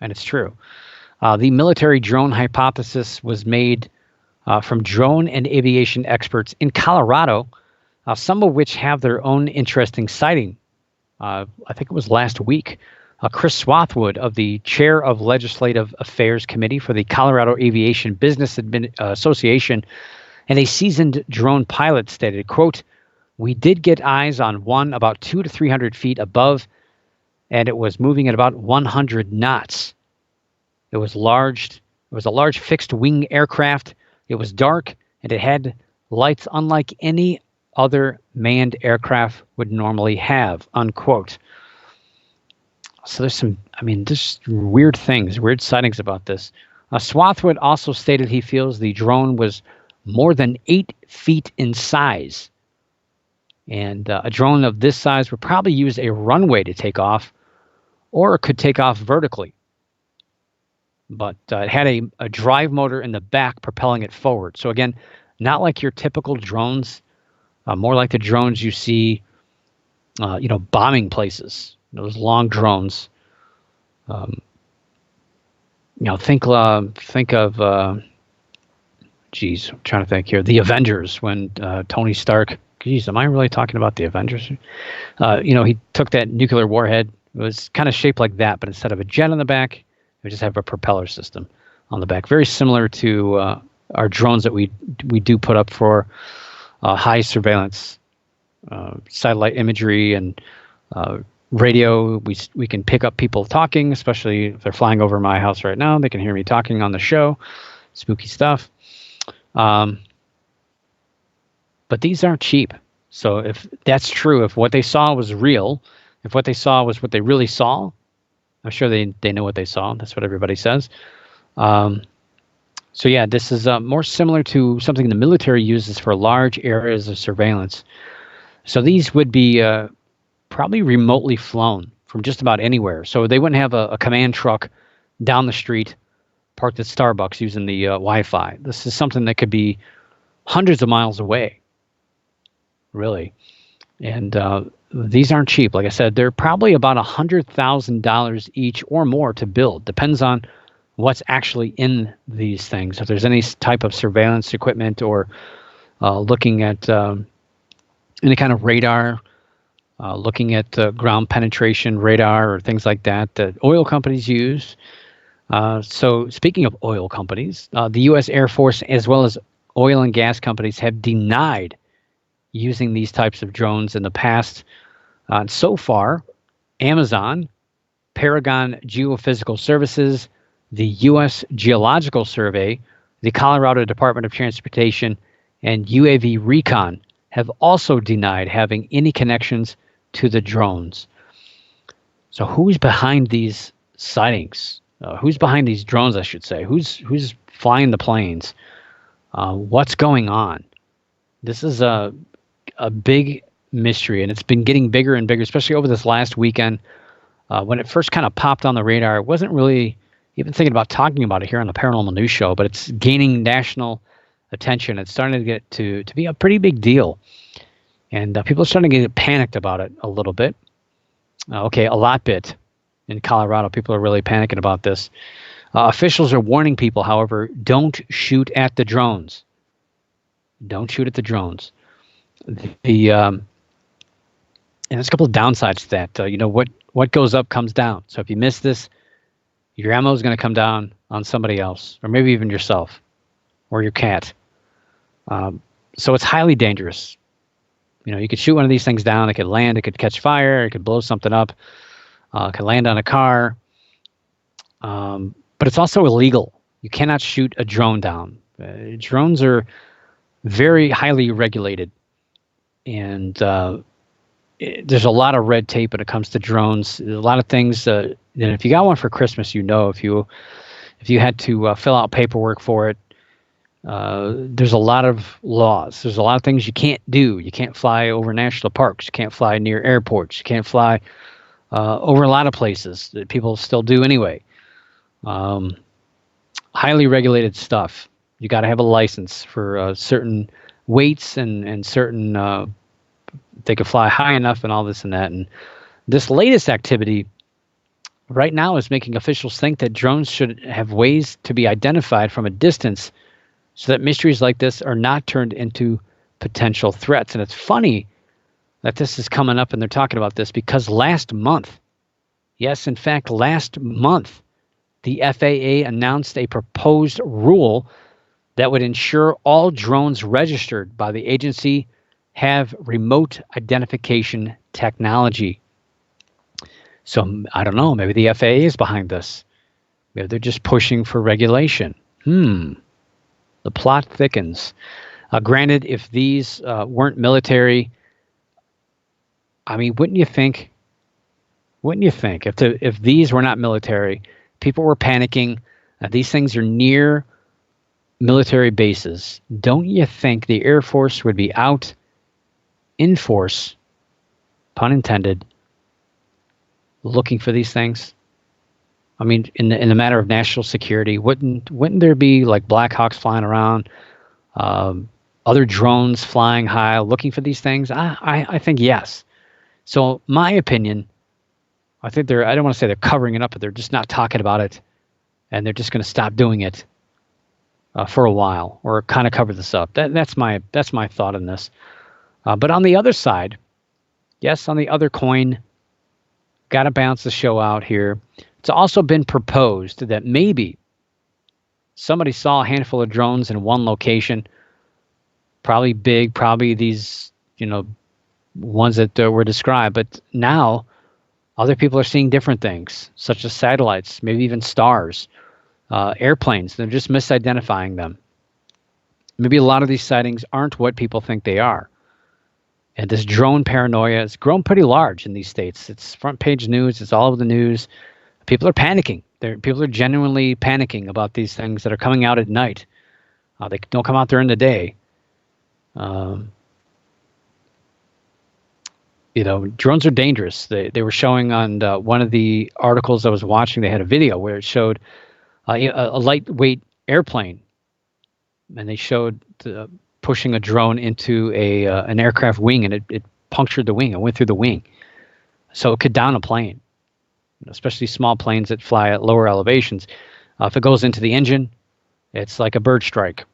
And it's true. The military drone hypothesis was made from drone and aviation experts in Colorado, some of which have their own interesting sighting. I think it was last week. Chris Swathwood of the chair of Legislative Affairs Committee for the Colorado Aviation Business Association and a seasoned drone pilot stated, quote, "We did get eyes on one about 200 to 300 feet above, and it was moving at about 100 knots. It was large. It was a large fixed-wing aircraft. It was dark, and it had lights unlike any other manned aircraft would normally have," unquote. So there's weird things, weird sightings about this. Swathwood also stated he feels the drone was more than 8 feet in size. And a drone of this size would probably use a runway to take off, or it could take off vertically. But it had a drive motor in the back propelling it forward. So again, not like your typical drones, more like the drones you see, bombing places. Those long drones. Think of. Geez, I'm trying to think here. The Avengers, when Tony Stark. Geez, am I really talking about the Avengers? He took that nuclear warhead. It was kind of shaped like that, but instead of a jet on the back, it would just have a propeller system on the back. Very similar to our drones that we do put up for high surveillance, satellite imagery, and radio. We can pick up people talking, especially if they're flying over my house right now. They can hear me talking on the show. Spooky stuff. But these aren't cheap. So if that's true, if what they saw was real, if what they saw was what they really saw, I'm sure they know what they saw. That's what everybody says. So yeah, this is more similar to something the military uses for large areas of surveillance. So these would be probably remotely flown from just about anywhere. So they wouldn't have a command truck down the street parked at Starbucks using the Wi-Fi. This is something that could be hundreds of miles away, really. And these aren't cheap. Like I said, they're probably about $100,000 each or more to build. Depends on what's actually in these things. If there's any type of surveillance equipment or looking at any kind of radar, looking at ground penetration radar or things like that oil companies use. So speaking of oil companies, the U.S. Air Force as well as oil and gas companies have denied using these types of drones in the past. So far, Amazon, Paragon Geophysical Services, the U.S. Geological Survey, the Colorado Department of Transportation, and UAV Recon have also denied having any connections to the drones. So who's behind these sightings? Who's behind these drones, I should say? Who's flying the planes? What's going on? This is a big mystery, and it's been getting bigger and bigger, especially over this last weekend. When it first kind of popped on the radar, it wasn't really even thinking about talking about it here on the Paranormal News Show, but it's gaining national attention. It's starting to get to be a pretty big deal. And people are starting to get panicked about it a little bit. A lot bit. In Colorado, people are really panicking about this. Officials are warning people, however, don't shoot at the drones. Don't shoot at the drones. The And there's a couple of downsides to that. What goes up comes down. So if you miss this, your ammo is going to come down on somebody else, or maybe even yourself, or your cat. So it's highly dangerous. You could shoot one of these things down. It could land. It could catch fire. It could blow something up. It could land on a car. But it's also illegal. You cannot shoot a drone down. Drones are very highly regulated, and there's a lot of red tape when it comes to drones. There's a lot of things. And if you got one for Christmas, if you had to fill out paperwork for it, there's a lot of laws. There's a lot of things you can't do. You can't fly over national parks. You can't fly near airports. You can't fly over a lot of places that people still do anyway. Highly regulated stuff. You got to have a license for certain weights and certain. They could fly high enough and all this and that. And this latest activity right now is making officials think that drones should have ways to be identified from a distance so that mysteries like this are not turned into potential threats. And it's funny that this is coming up and they're talking about this because last month, yes, in fact, last month, the FAA announced a proposed rule that would ensure all drones registered by the agency have remote identification technology. So I don't know, maybe the FAA is behind this. Maybe they're just pushing for regulation. The plot thickens. Granted, if these weren't military, I mean, wouldn't you think if these were not military, people were panicking, these things are near military bases, don't you think the Air Force would be out in force, pun intended, looking for these things? I mean, in the matter of national security, wouldn't there be like Black Hawks flying around, other drones flying high, looking for these things? I think yes. So my opinion, I think I don't want to say they're covering it up, but they're just not talking about it, and they're just going to stop doing it for a while, or kind of cover this up. That's my thought on this. But on the other side, yes, on the other coin, got to balance the show out here. It's also been proposed that maybe somebody saw a handful of drones in one location, probably big, probably these, ones that were described. But now other people are seeing different things, such as satellites, maybe even stars, airplanes. They're just misidentifying them. Maybe a lot of these sightings aren't what people think they are. And this drone paranoia has grown pretty large in these states. It's front page news. It's all over the news. People are panicking. People are genuinely panicking about these things that are coming out at night. They don't come out during the day. Drones are dangerous. They were showing on one of the articles I was watching, they had a video where it showed a lightweight airplane, and they showed pushing a drone into an aircraft wing, and it punctured the wing. It went through the wing. So it could down a plane, especially small planes that fly at lower elevations. If it goes into the engine, it's like a bird strike.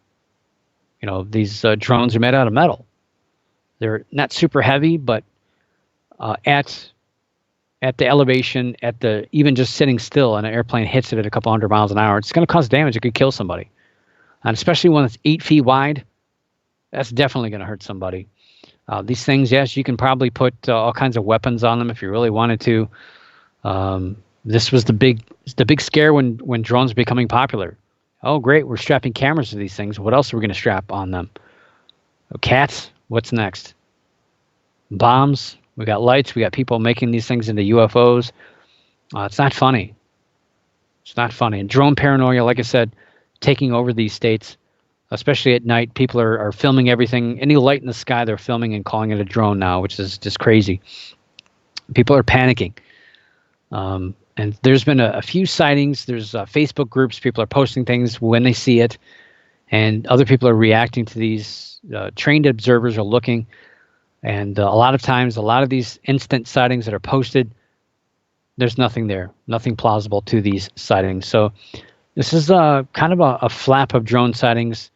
These drones are made out of metal. They're not super heavy, but at the elevation, even just sitting still and an airplane hits it at a couple hundred miles an hour, it's going to cause damage. It could kill somebody. And especially when it's 8 feet wide, that's definitely going to hurt somebody. These things, yes, you can probably put all kinds of weapons on them if you really wanted to. This was the big scare when drones were becoming popular. Oh, great, we're strapping cameras to these things. What else are we going to strap on them? Cats, what's next? Bombs, we got lights, we got people making these things into UFOs. It's not funny. It's not funny. And drone paranoia, like I said, taking over these states, especially at night. People are filming everything. Any light in the sky, they're filming and calling it a drone now, which is just crazy. People are panicking. And there's been a few sightings. There's Facebook groups. People are posting things when they see it. And other people are reacting to these. Trained observers are looking. And a lot of times, a lot of these instant sightings that are posted, there's nothing there. Nothing plausible to these sightings. So this is kind of a flap of drone sightings,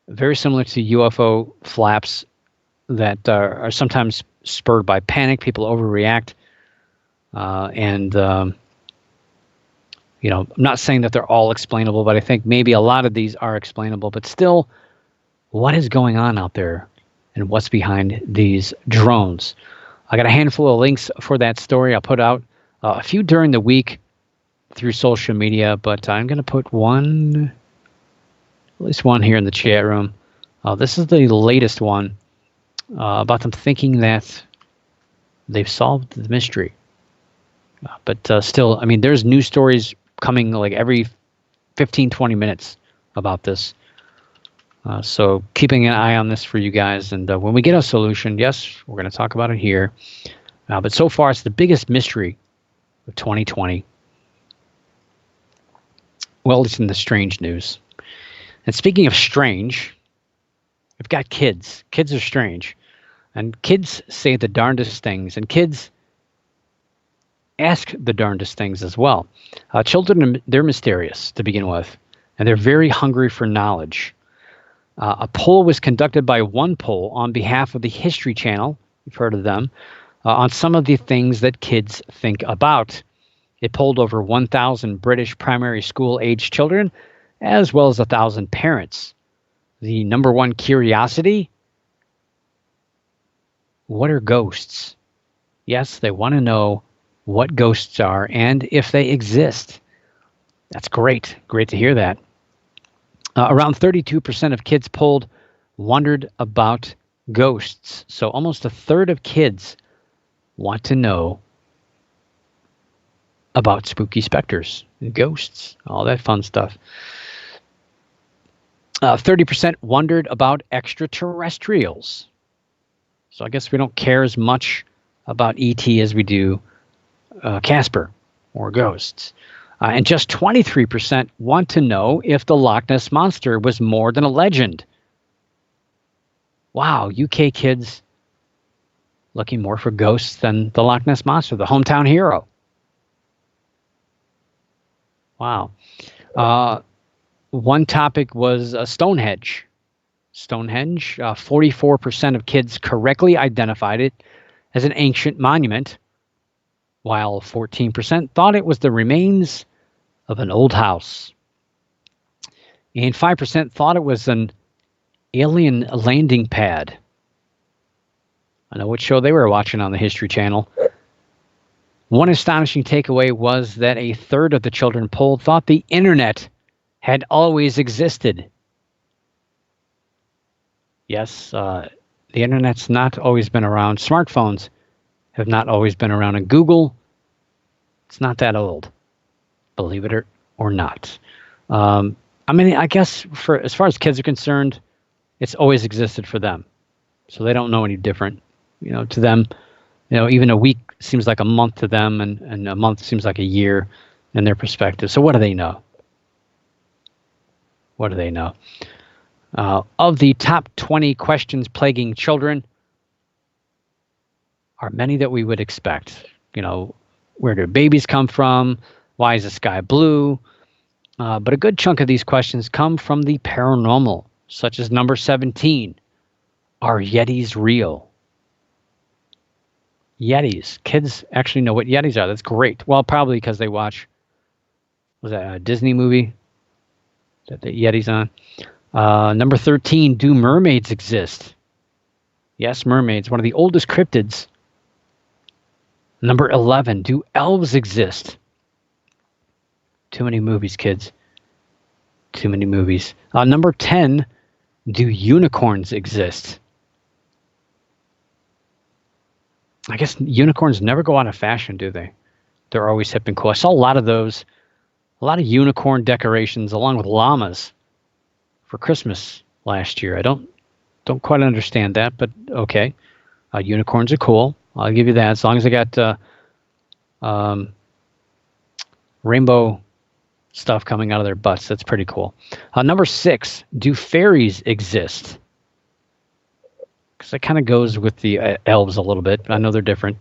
very similar to UFO flaps that are sometimes spurred by panic. People overreact. And I'm not saying that they're all explainable, but I think maybe a lot of these are explainable. But still, what is going on out there and what's behind these drones? I got a handful of links for that story. I'll put out a few during the week through social media, but I'm going to put at least one here in the chat room. This is the latest one about them thinking that they've solved the mystery. But still, I mean, there's news stories coming like every 15, 20 minutes about this. So keeping an eye on this for you guys. And when we get a solution, yes, we're going to talk about it here. But so far, it's the biggest mystery of 2020. Well, it's in the strange news. And speaking of strange, we've got kids. Kids are strange. And kids say the darndest things. And kids ask the darndest things as well. Children, they're mysterious to begin with. And they're very hungry for knowledge. A poll was conducted by OnePoll on behalf of the History Channel. You've heard of them. On some of the things that kids think about. It polled over 1,000 British primary school-aged children, as well as 1,000 parents. The number one curiosity: what are ghosts? Yes, they want to know what ghosts are and if they exist. That's great. Great to hear that. Around 32% of kids polled wondered about ghosts. So almost a third of kids want to know about spooky specters and ghosts, all that fun stuff. 30% wondered about extraterrestrials. So I guess we don't care as much about ET as we do Casper or ghosts. And just 23% want to know if the Loch Ness Monster was more than a legend. Wow, UK kids looking more for ghosts than the Loch Ness Monster, the hometown hero. Wow. One topic was Stonehenge. Stonehenge, 44% of kids correctly identified it as an ancient monument, while 14% thought it was the remains of an old house. And 5% thought it was an alien landing pad. I know what show they were watching on the History Channel. One astonishing takeaway was that a third of the children polled thought the internet had always existed. Yes, the internet's not always been around. Smartphones have not always been around. And Google, it's not that old, believe it or not. I mean, I guess as far as kids are concerned, it's always existed for them. So they don't know any different. To them, even a week seems like a month to them, and a month seems like a year in their perspective. So what do they know? What do they know? Of the top 20 questions plaguing children are many that we would expect. Where do babies come from? Why is the sky blue? But a good chunk of these questions come from the paranormal, such as number 17. Are Yetis real? Yetis. Kids actually know what Yetis are. That's great. Well, probably because they watch, was that a Disney movie that the Yetis on? Number 13, do mermaids exist? Yes, mermaids, one of the oldest cryptids. Number 11, do elves exist? Too many movies, kids. Too many movies. Number 10, do unicorns exist? I guess unicorns never go out of fashion, do they? They're always hip and cool. I saw a lot of those, a lot of unicorn decorations along with llamas for Christmas last year. I don't quite understand that, but okay. Unicorns are cool. I'll give you that. As long as they got rainbow stuff coming out of their butts, that's pretty cool. Number 6, do fairies exist? Because that kind of goes with the elves a little bit. I know they're different.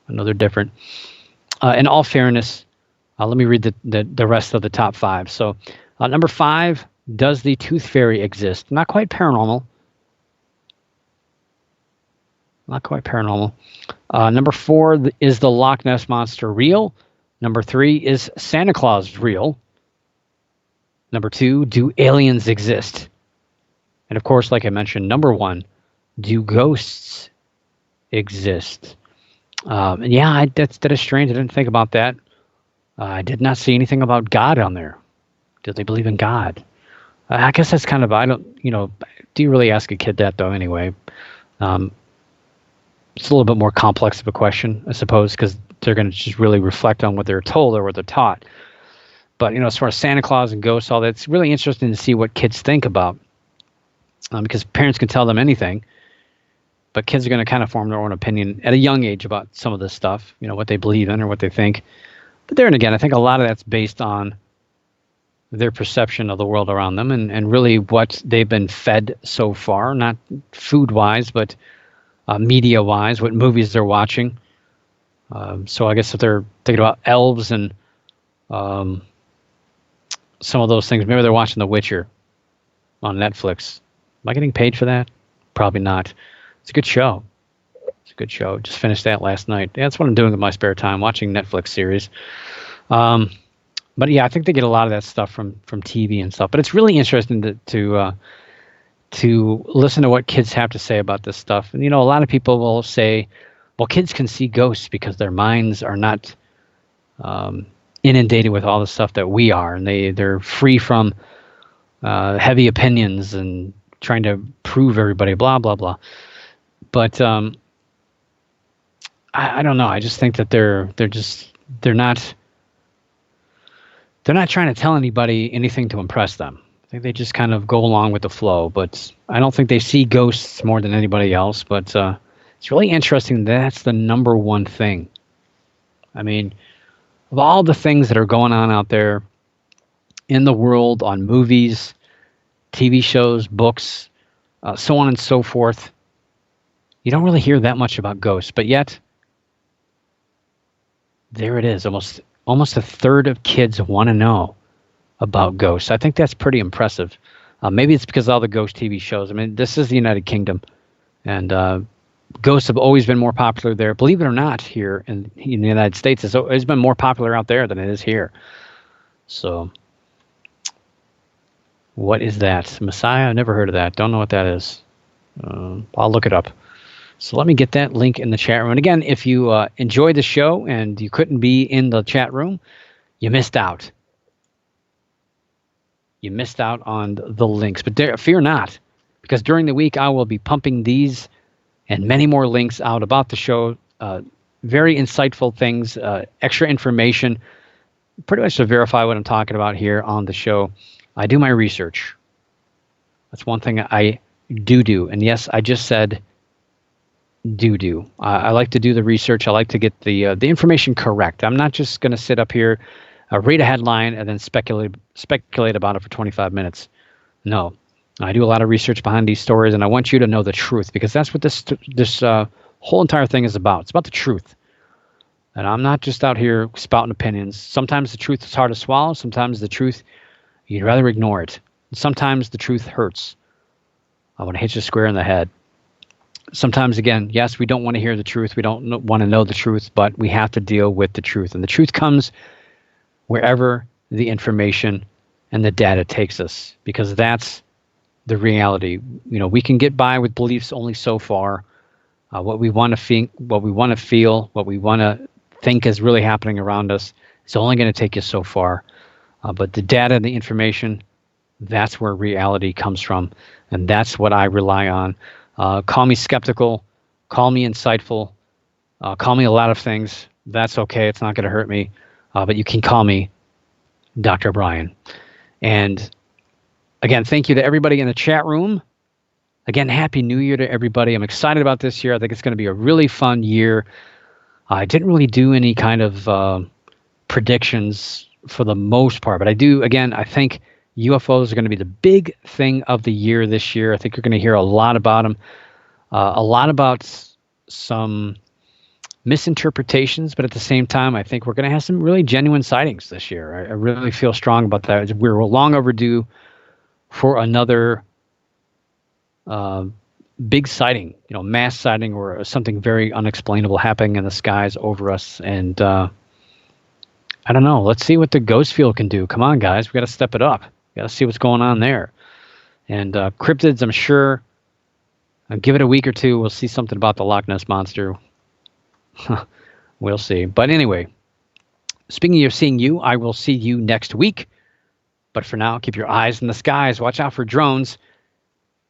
In all fairness, let me read the rest of the top 5. So number 5, does the tooth fairy exist? Not quite paranormal. Not quite paranormal. Number 4 is the Loch Ness Monster real? Number 3 is Santa Claus real? Number 2, do aliens exist? And of course, like I mentioned, number 1, do ghosts exist? And yeah, that is strange. I didn't think about that. I did not see anything about God on there. Do they believe in God? I guess that's kind of, I don't, do you really ask a kid that though anyway? It's a little bit more complex of a question, I suppose, because they're going to just really reflect on what they're told or what they're taught. But, as far as Santa Claus and ghosts, all that, it's really interesting to see what kids think about, because parents can tell them anything, but kids are going to kind of form their own opinion at a young age about some of this stuff, what they believe in or what they think. But there and again, I think a lot of that's based on their perception of the world around them and really what they've been fed so far, not food-wise, but media-wise, what movies they're watching. So I guess if they're thinking about elves and some of those things, maybe they're watching The Witcher on Netflix. Am I getting paid for that? Probably not. It's a good show. It's a good show. Just finished that last night. Yeah, that's what I'm doing in my spare time, watching Netflix series. But yeah, I think they get a lot of that stuff from TV and stuff. But it's really interesting to listen to what kids have to say about this stuff. And, a lot of people will say, well, kids can see ghosts because their minds are not inundated with all the stuff that we are. And they're free from heavy opinions and trying to prove everybody, blah, blah, blah. But I don't know. I just think that they're not trying to tell anybody anything to impress them. I think they just kind of go along with the flow, but I don't think they see ghosts more than anybody else. But it's really interesting that's the number one thing. I mean, of all the things that are going on out there in the world, on movies, TV shows, books, so on and so forth, you don't really hear that much about ghosts. But yet, there it is. Almost a third of kids want to know about ghosts. I think that's pretty impressive. Maybe it's because of all the ghost TV shows. I mean, this is the United Kingdom, and ghosts have always been more popular there. Believe it or not, here in the United States, it's been more popular out there than it is here. So, what is that? Messiah? I've never heard of that. Don't know what that is. I'll look it up. So let me get that link in the chat room. And again, if you enjoyed the show and you couldn't be in the chat room, you missed out. You missed out on the links. But fear not, because during the week I will be pumping these and many more links out about the show. Very insightful things, extra information, pretty much to verify what I'm talking about here on the show. I do my research. That's one thing I do. And yes, I just said do. I like to do the research. I like to get the information correct. I'm not just going to sit up here, read a headline, and then speculate about it for 25 minutes. No, I do a lot of research behind these stories, and I want you to know the truth, because that's what this whole entire thing is about. It's about the truth. And I'm not just out here spouting opinions. Sometimes the truth is hard to swallow. Sometimes the truth, you'd rather ignore it. Sometimes the truth hurts. I want to hit you square in the head. Sometimes, again, yes, we don't want to hear the truth. We don't want to know the truth, but we have to deal with the truth. And the truth comes wherever the information and the data takes us, because that's the reality. We can get by with beliefs only so far. What we want to think, what we want to feel, what we want to think is really happening around us, it's only going to take you so far. But the data and the information, that's where reality comes from. And that's what I rely on. Call me skeptical, call me insightful, call me a lot of things. That's okay. It's not going to hurt me. But you can call me Dr. Brian. And again, thank you to everybody in the chat room. Again, Happy New Year to everybody. I'm excited about this year. I think it's going to be a really fun year. I didn't really do any kind of predictions for the most part, but I do, again, I think UFOs are going to be the big thing of the year this year. I think you're going to hear a lot about them, a lot about some misinterpretations, but at the same time, I think we're going to have some really genuine sightings this year. I really feel strong about that. We're long overdue for another big sighting, mass sighting or something very unexplainable happening in the skies over us. And I don't know. Let's see what the ghost field can do. Come on, guys. We got to step it up. We got to see what's going on there. And cryptids, I'm sure. Give it a week or two. We'll see something about the Loch Ness Monster. We'll see. But anyway, speaking of seeing you, I will see you next week. But for now, keep your eyes in the skies. Watch out for drones.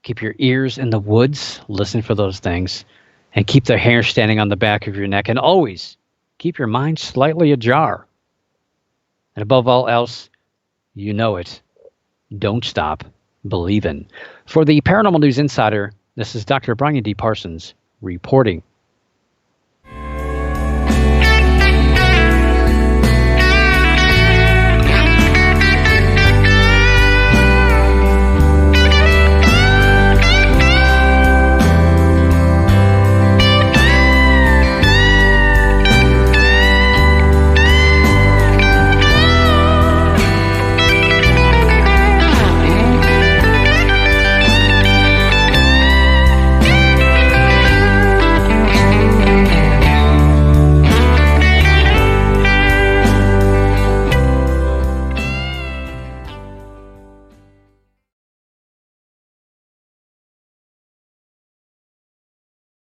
Keep your ears in the woods. Listen for those things. And keep the hair standing on the back of your neck. And always keep your mind slightly ajar. And above all else, you know it. Don't stop believing. For the Paranormal News Insider, this is Dr. Brian D. Parsons reporting.